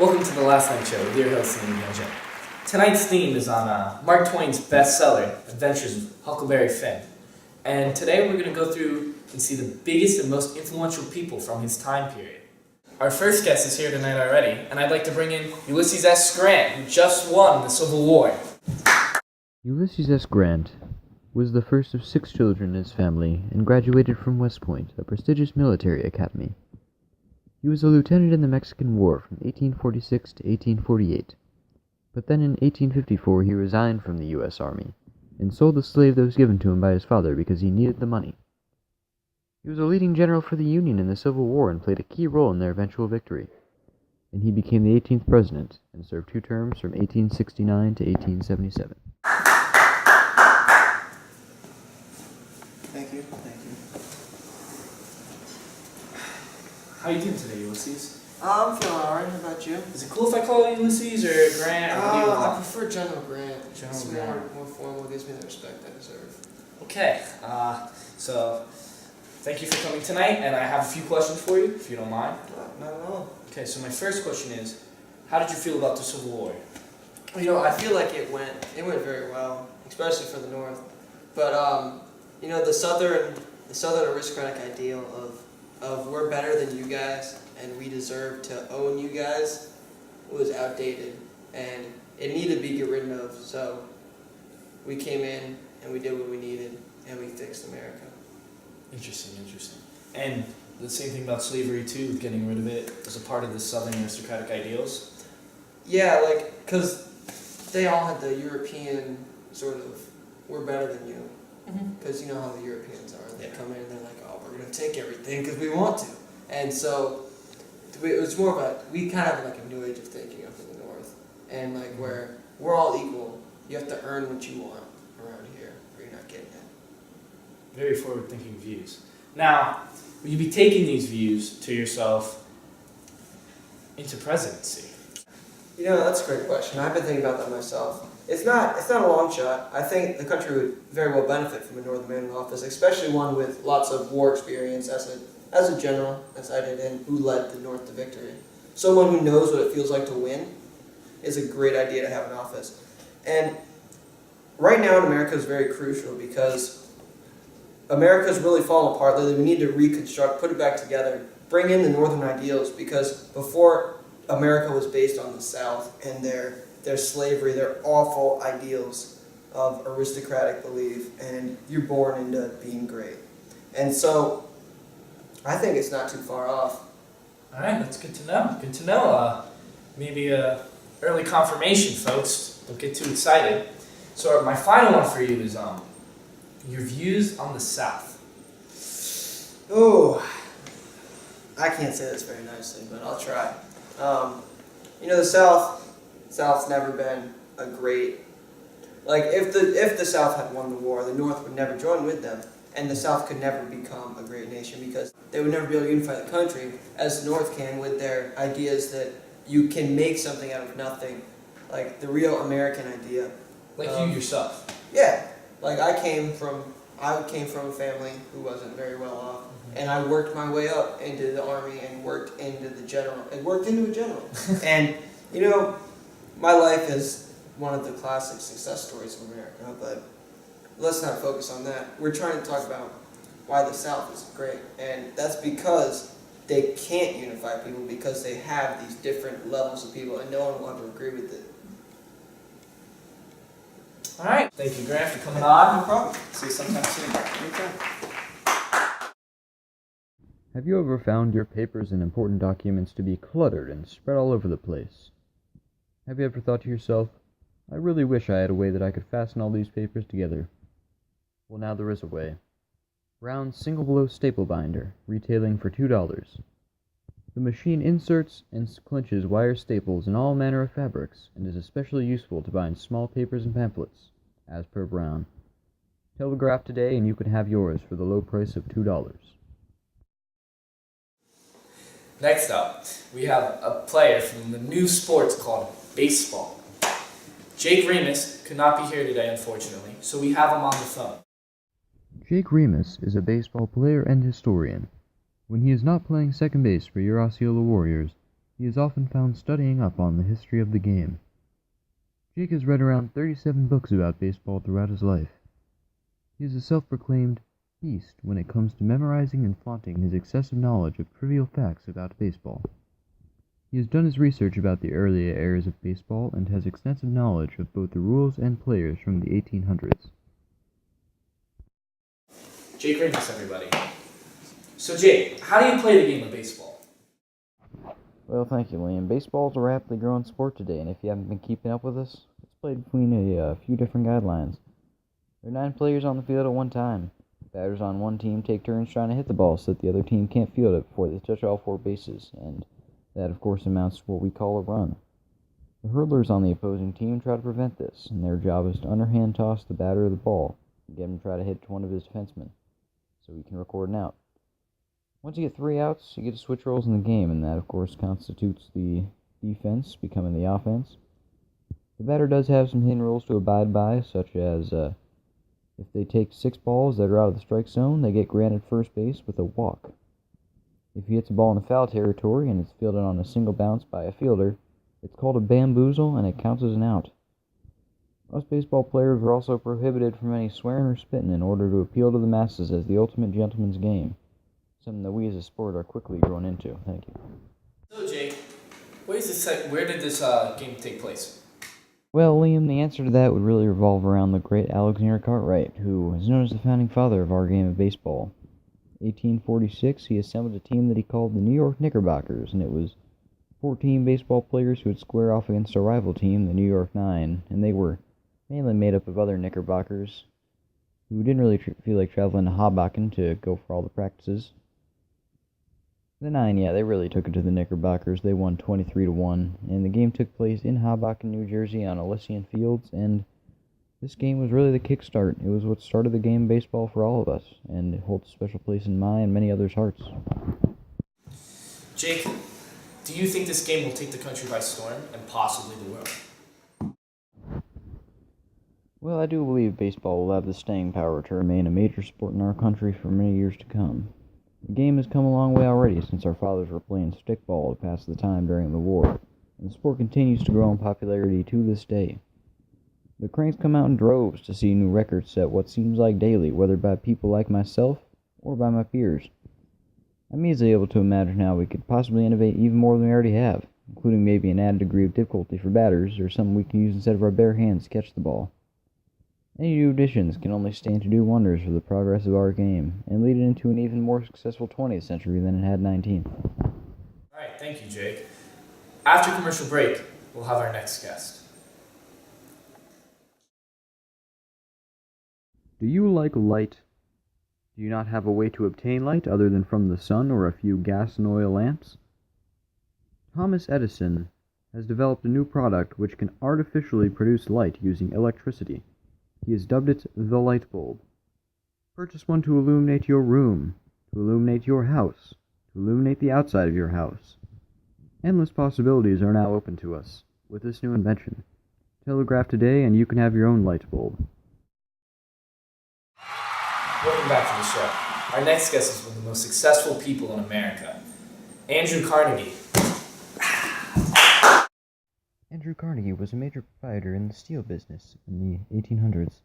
Welcome to the Last Night Show with your host, Ian Gilgin. Tonight's theme is on Mark Twain's bestseller, Adventures of Huckleberry Finn. And today we're going to go through and see the biggest and most influential people from his time period. Our first guest is here tonight already, and I'd like to bring in Ulysses S. Grant, who just won the Civil War. Ulysses S. Grant was the first of 6 children in his family and graduated from West Point, a prestigious military academy. He was a lieutenant in the Mexican War from 1846 to 1848, but then in 1854 he resigned from the U.S. Army and sold the slave that was given to him by his father because he needed the money. He was a leading general for the Union in the Civil War and played a key role in their eventual victory, and he became the 18th president and served 2 terms from 1869 to 1877. Thank you. How are you doing today, Ulysses? I'm feeling alright. How about you? Is it cool if I call you Ulysses or Grant, or what do you I want? prefer General Grant. General It's Grant. more formal, gives me the respect I deserve. Okay, so thank you for coming tonight, and I have a few questions for you, if you don't mind. Not at all. Okay, so my first question is, how did you feel about the Civil War? You know, I feel like it went very well, especially for the North. But you know, the Southern aristocratic ideal of we're better than you guys and we deserve to own you guys was outdated, and it needed to be get rid of. So we came in and we did what we needed and we fixed America. Interesting. And the same thing about slavery too, getting rid of it as a part of the Southern aristocratic ideals? Yeah, like, because they all had the European sort of, we're better than you. Because you know how the Europeans are. They come in and they're like, oh, we're going to take everything because we want to. And so it was more about, we kind of have like a new age of thinking up in the North. And like where we're all equal, you have to earn what you want around here or you're not getting it. Very forward-thinking views. Now, will you be taking these views to yourself into presidency? You know, that's a great question. I've been thinking about that myself. It's not a long shot. I think the country would very well benefit from a Northern man in office, especially one with lots of war experience as a general, as I did, and who led the North to victory. Someone who knows what it feels like to win is a great idea to have in office. And right now in America is very crucial because America's really fallen apart lately. We need to reconstruct, put it back together, bring in the Northern ideals, because before America was based on the South and their slavery, their awful ideals of aristocratic belief, and you're born into being great. And so, I think it's not too far off. All right, that's good to know. Good to know. Maybe early confirmation, folks. Don't get too excited. So my final one for you is your views on the South. Oh, I can't say this very nicely, but I'll try. You know, the South's never been a great, like if the South had won the war, the North would never join with them, and the South could never become a great nation because they would never be able to unify the country as the North can with their ideas that you can make something out of nothing, like the real American idea. Like you yourself. Yeah, like I came from a family who wasn't very well off, and I worked my way up into the Army and worked into a general. And you know, my life is one of the classic success stories of America, but let's not focus on that. We're trying to talk about why the South is great, and that's because they can't unify people because they have these different levels of people, and no one will ever agree with it. All right. Thank you, Grant, for coming on. No problem. See you sometime soon. Anytime. Have you ever found your papers and important documents to be cluttered and spread all over the place? Have you ever thought to yourself, I really wish I had a way that I could fasten all these papers together? Well, now there is a way. Brown's Single Blow Staple Binder, retailing for $2. The machine inserts and clinches wire staples in all manner of fabrics, and is especially useful to bind small papers and pamphlets, as per Brown. Telegraph today and you can have yours for the low price of $2. Next up, we have a player from the new sports called baseball. Jake Remus could not be here today, unfortunately, so we have him on the phone. Jake Remus is a baseball player and historian. When he is not playing second base for your Osceola Warriors, He is often found studying up on the history of the game. Jake has read around 37 books about baseball throughout his life. He is a self-proclaimed beast when it comes to memorizing and flaunting his excessive knowledge of trivial facts about baseball. He has done his research about the earlier eras of baseball and has extensive knowledge of both the rules and players from the 1800s. Jake Rinkus, everybody. So Jake, how do you play the game of baseball? Well, thank you, Liam. Baseball is a rapidly growing sport today, and if you haven't been keeping up with us, it's played between a few different guidelines. There are 9 players on the field at one time. Batters on one team take turns trying to hit the ball so that the other team can't field it before they touch all 4 bases, and that, of course, amounts to what we call a run. The hurdlers on the opposing team try to prevent this, and their job is to underhand toss the batter the ball and get him to try to hit one of his defensemen, so he can record an out. Once you get 3 outs, you get to switch roles in the game, and that, of course, constitutes the defense becoming the offense. The batter does have some hidden rules to abide by, such as if they take 6 balls that are out of the strike zone, they get granted first base with a walk. If he hits a ball in the foul territory and it's fielded on a single bounce by a fielder, it's called a bamboozle and it counts as an out. Most baseball players are also prohibited from any swearing or spitting in order to appeal to the masses as the ultimate gentleman's game, something that we as a sport are quickly growing into. Thank you. So Jake, where did this game take place? Well, Liam, the answer to that would really revolve around the great Alexander Cartwright, who is known as the founding father of our game of baseball. 1846, he assembled a team that he called the New York Knickerbockers, and it was 14 baseball players who would square off against a rival team, the New York Nine, and they were mainly made up of other Knickerbockers who didn't really feel like traveling to Hoboken to go for all the practices. The Nine, yeah, they really took it to the Knickerbockers. They won 23-1, and the game took place in Hoboken, New Jersey on Elysian Fields, and this game was really the kickstart. It was what started the game of baseball for all of us, and it holds a special place in my and many others' hearts. Jake, do you think this game will take the country by storm and possibly the world? Well, I do believe baseball will have the staying power to remain a major sport in our country for many years to come. The game has come a long way already since our fathers were playing stickball to pass the time during the war, and the sport continues to grow in popularity to this day. The cranks come out in droves to see new records set what seems like daily, whether by people like myself or by my peers. I'm easily able to imagine how we could possibly innovate even more than we already have, including maybe an added degree of difficulty for batters or something we can use instead of our bare hands to catch the ball. Any new additions can only stand to do wonders for the progress of our game, and lead it into an even more successful 20th century than it had 19th. Alright, thank you, Jake. After commercial break, we'll have our next guest. Do you like light? Do you not have a way to obtain light other than from the sun or a few gas and oil lamps? Thomas Edison has developed a new product which can artificially produce light using electricity. He has dubbed it the light bulb. Purchase one to illuminate your room, to illuminate your house, to illuminate the outside of your house. Endless possibilities are now open to us with this new invention. Telegraph today and you can have your own light bulb. Welcome back to the show. Our next guest is one of the most successful people in America, Andrew Carnegie. Andrew Carnegie was a major proprietor in the steel business in the 1800s.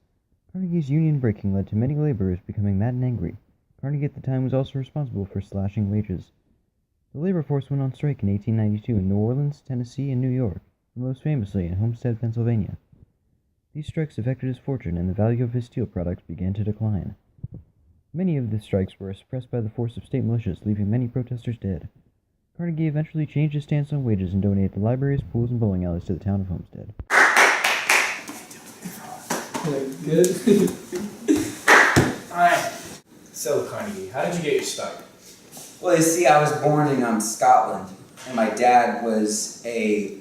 Carnegie's union breaking led to many laborers becoming mad and angry. Carnegie at the time was also responsible for slashing wages. The labor force went on strike in 1892 in New Orleans, Tennessee, and New York, and most famously in Homestead, Pennsylvania. These strikes affected his fortune, and the value of his steel products began to decline. Many of the strikes were suppressed by the force of state militias, leaving many protesters dead. Carnegie eventually changed his stance on wages and donated the libraries, pools, and bowling alleys to the town of Homestead. Good. Alright. So, Carnegie, how did you get your start? Well, you see, I was born in Scotland, and my dad was a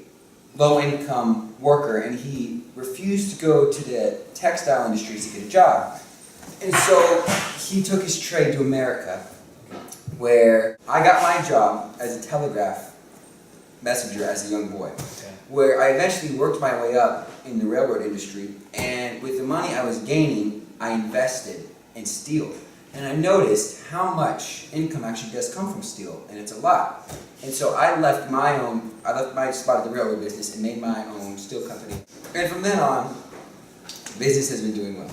low-income worker, and he refused to go to the textile industries to get a job. And so he took his trade to America, where I got my job as a telegraph messenger as a young boy, where I eventually worked my way up in the railroad industry, and with the money I was gaining, I invested in steel. And I noticed how much income actually does come from steel, and it's a lot. And so I left my spot at the railroad business and made my own steel company. And from then on, business has been doing well.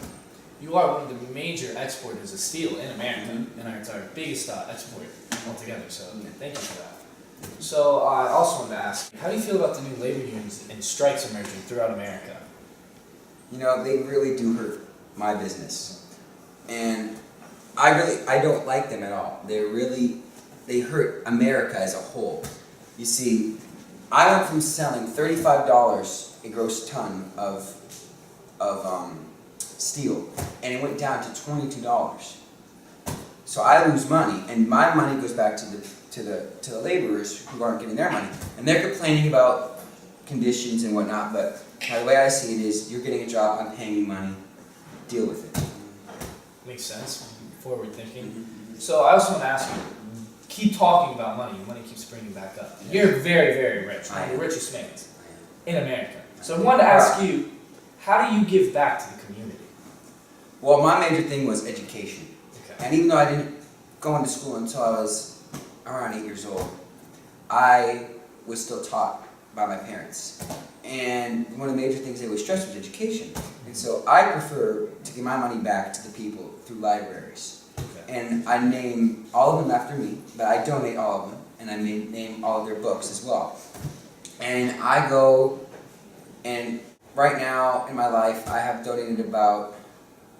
You are one of the major exporters of steel in America, and it's our biggest export altogether, so thank you for that. So I also wanted to ask, how do you feel about the new labor unions and strikes emerging throughout America? You know, they really do hurt my business. And I don't like them at all. They hurt America as a whole. You see, I went from selling $35 a gross ton of steel, and it went down to $22. So I lose money, and my money goes back to the laborers who aren't getting their money, and they're complaining about conditions and whatnot. But the way I see it is, you're getting a job, I'm paying you money, deal with it. Makes sense. Forward thinking. So I also want to ask you, keep talking about money. Money keeps bringing back up. You're very, very rich. One of the richest men in America. So I wanted to ask you, how do you give back to the community? Well, my major thing was education. Okay. And even though I didn't go into school until I was around 8 years old, I was still taught by my parents. And one of the major things they would stress was education. And so I prefer to give my money back to the people through libraries. Okay. And I name all of them after me, but I donate all of them, and I name all of their books as well. And I go, and right now in my life, I have donated about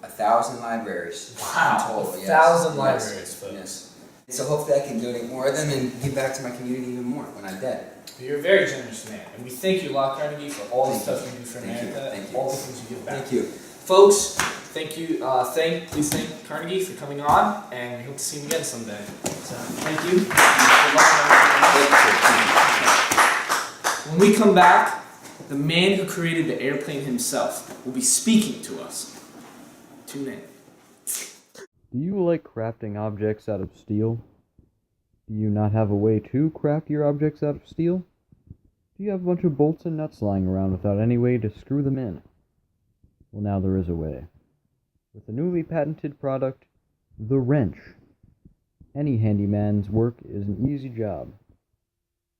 1,000 libraries in Wow, total. 1,000 libraries, folks. Yes. So hopefully I can donate more of them and give back to my community even more when I'm dead. You're a very generous man, and we thank you, Locke Carnegie, for all the stuff you do for Thank you. America Thank and you. all the things you give back. Thank you. Folks, thank you. Please thank Carnegie for coming on, and we hope to see him again someday. So, thank you. When we come back, the man who created the airplane himself will be speaking to us. Tune in. Do you like crafting objects out of steel? Do you not have a way to craft your objects out of steel? Do you have a bunch of bolts and nuts lying around without any way to screw them in? Well, now there is a way. With the newly patented product, the wrench. Any handyman's work is an easy job.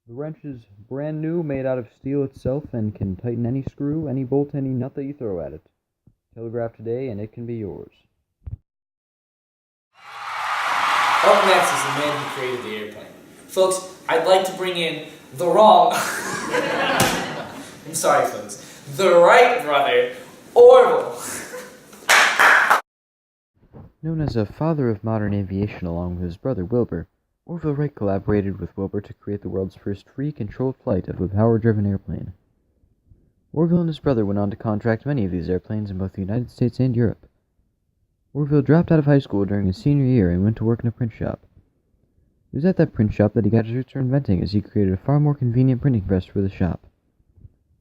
The wrench is brand new, made out of steel itself, and can tighten any screw, any bolt, any nut that you throw at it. Telegraph today, and it can be yours. Up next is the man who created the airplane. Folks, I'd like to bring in the wrong... I'm sorry, folks. The Wright brother, Orville. Known as a father of modern aviation along with his brother Wilbur, Orville Wright collaborated with Wilbur to create the world's first free controlled flight of a power-driven airplane. Orville and his brother went on to contract many of these airplanes in both the United States and Europe. Orville dropped out of high school during his senior year and went to work in a print shop. It was at that print shop that he got his roots for inventing, as he created a far more convenient printing press for the shop.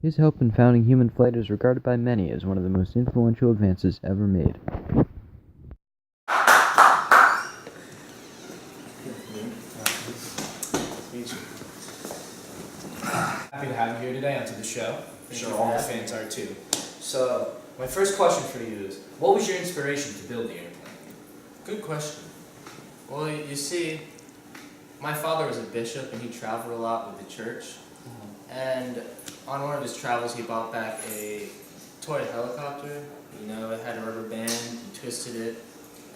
His help in founding human flight is regarded by many as one of the most influential advances ever made. Happy to have you here today onto the show. I'm sure all the fans are too. So, my first question for you is, what was your inspiration to build the airplane? Good question. Well, you see, my father was a bishop and he traveled a lot with the church. And on one of his travels, he brought back a toy helicopter. You know, it had a rubber band, you twisted it,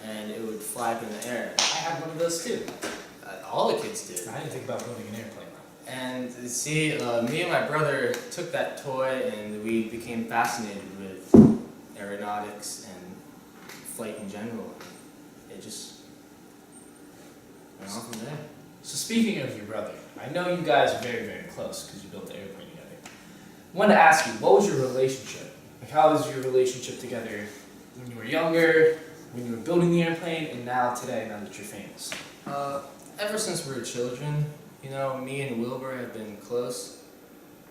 and it would fly up in the air. I had one of those too. All the kids did. I didn't think about building an airplane. And see, me and my brother took that toy and we became fascinated with aeronautics and flight in general. It just went on from there. So speaking of your brother, I know you guys are very, very close because you built the airplane together. I wanted to ask you, what was your relationship? Like, how was your relationship together when you were younger, when you were building the airplane, and now today, now that you're famous? Ever since we were children, you know, me and Wilbur have been close.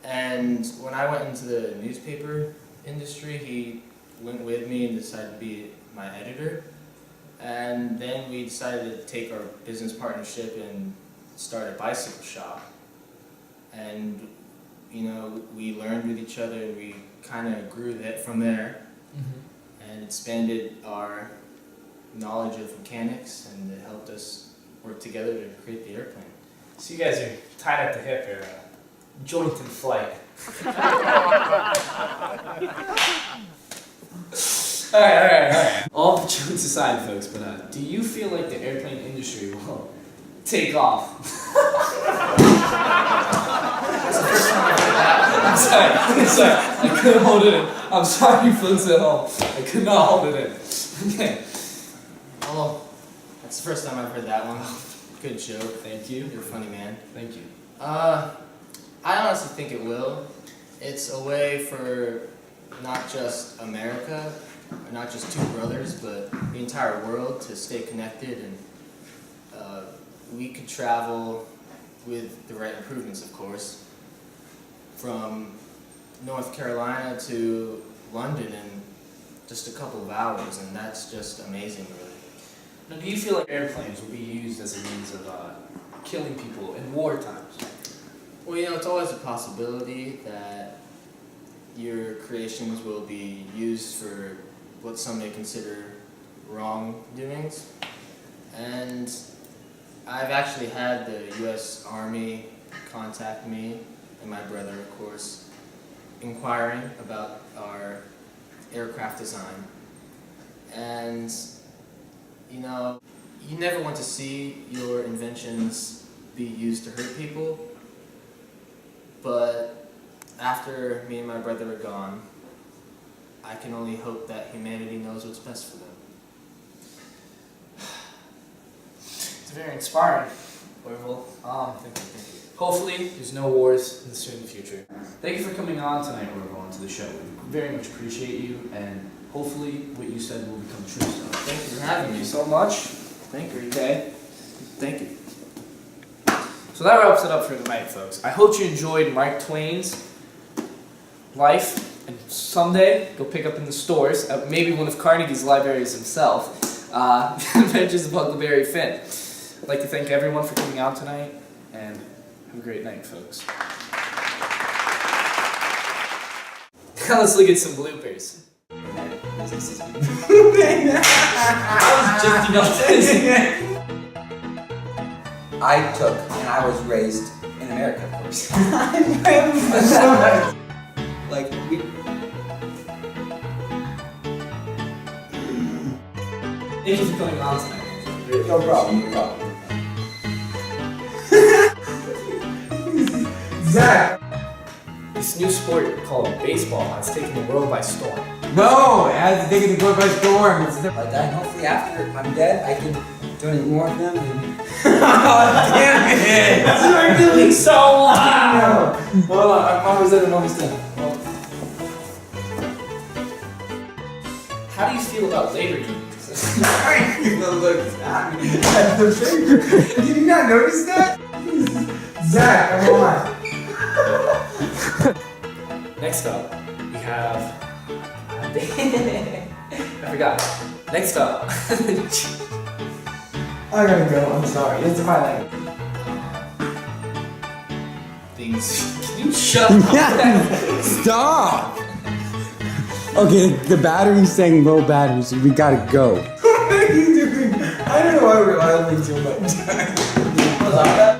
And when I went into the newspaper industry, he went with me and decided to be my editor. And then we decided to take our business partnership and start a bicycle shop. And, you know, we learned with each other and we kind of grew that from there and expanded our knowledge of mechanics, and it helped us work together to create the airplane. So you guys are tied at the hip, or joint in flight. Alright. All the jokes aside, folks, but do you feel like the airplane industry will take off? That's the first time I've heard that. I'm sorry, I couldn't hold it in. I'm sorry, folks at home. I could not hold it in. Okay. Oh, that's the first time I've heard that one. Good joke. Thank you. You're a funny man. Thank you. I honestly think it will. It's a way for not just America, or not just two brothers, but the entire world to stay connected, and we could travel with the right improvements, of course, from North Carolina to London in just a couple of hours, and that's just amazing, really. Now, do you feel like airplanes will be used as a means of killing people in war times? Well, you know, it's always a possibility that your creations will be used for what some may consider wrongdoings. And I've actually had the U.S. Army contact me, and my brother, of course, inquiring about our aircraft design. And, you know, you never want to see your inventions be used to hurt people, but after me and my brother are gone, I can only hope that humanity knows what's best for them. It's very inspiring, Orville. Thank you. Hopefully, there's no wars in the soon future. Thank you for coming on tonight, Orville, onto the show. We very much appreciate you, and hopefully, what you said will become true. So, Thank you for having thank me. you so much. Thank you. Okay. Thank you. So that wraps it up for tonight, folks. I hope you enjoyed Mark Twain's life, and someday go pick up in the stores, at maybe one of Carnegie's libraries himself, Adventures of Huckleberry Finn. I'd like to thank everyone for coming out tonight, and have a great night, folks. Now let's look at some bloopers. I was just, I took, and I was raised in America, of course. Like, we... Thank you for coming on tonight. No problem. Zach! This new sport called baseball has taken the world by storm. No, it has to take it to go by storm. It's the... Like that, and hopefully after I'm dead, I can donate more of them and... Damn it! You're doing so well! Hold on, I'm almost done. How do you feel about labor unions? Look at me. Did you not notice that? Zach, come on. Next up, we have... I forgot. Next up. I gotta go, I'm sorry. It's my language. Things... Can you shut up? Stop! Okay, the battery's saying low battery, so we gotta go. What are you doing? I don't know why we're idling so much.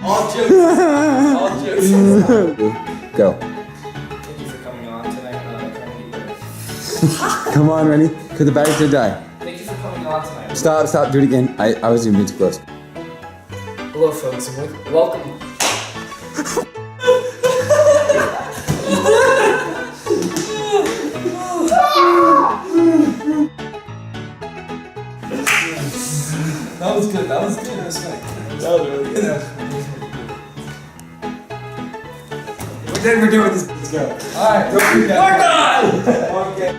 All jokes. All jokes. Go. Thank you for coming on tonight. Come on, Rennie, because the battery's gonna die. Thank you for coming on tonight. Stop, do it again. I was even too close. Hello, folks, and welcome. That was good. Respect. That was really good. We're done with this. Let's go. Alright, We're done! Okay.